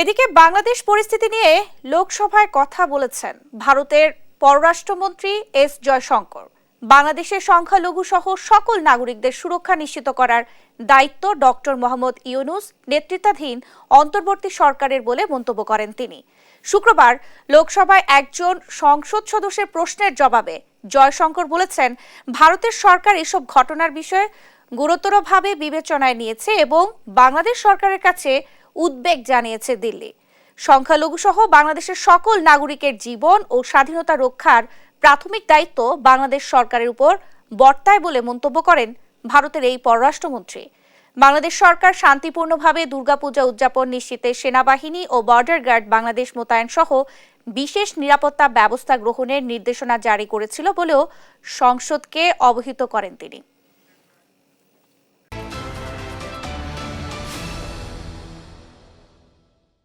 এদিকে বাংলাদেশ পরিস্থিতি নিয়ে লোকসভায় কথা বলেছেন ভারতের পররাষ্ট্রমন্ত্রী এস জয়শঙ্কর। বাংলাদেশের সংখ্যালঘু সহ সকল নাগরিকদের সুরক্ষা নিশ্চিত করার দায়িত্ব ডক্টর মোহাম্মদ ইউনূস নেতৃত্বাধীন অন্তর্বর্তী সরকারের বলে মন্তব্য করেন তিনি। শুক্রবার লোকসভায় একজন সংসদ সদস্যের প্রশ্নের জবাবে জয়শঙ্কর বলেছেন, ভারতের সরকার এসব ঘটনার বিষয়ে গুরুতরভাবে বিবেচনায় নিয়েছে এবং বাংলাদেশ সরকারের কাছে উদ্বেগ জানিয়েছে দিল্লি। সংখ্যালঘু সহ বাংলাদেশের সকল নাগরিকের জীবন ও স্বাধীনতা রক্ষার প্রাথমিক দায়িত্ব বাংলাদেশ সরকারের উপর বর্তায় বলে মন্তব্য করেন ভারতের এই পররাষ্ট্রমন্ত্রী। বাংলাদেশ সরকার শান্তিপূর্ণভাবে দুর্গাপূজা উদযাপন নিশ্চিতে সেনাবাহিনী ও বর্ডার গার্ড বাংলাদেশ মোতায়েন সহ বিশেষ নিরাপত্তা ব্যবস্থা গ্রহণের নির্দেশনা জারি করেছিল বলেও সংসদকে অবহিত করেন তিনি।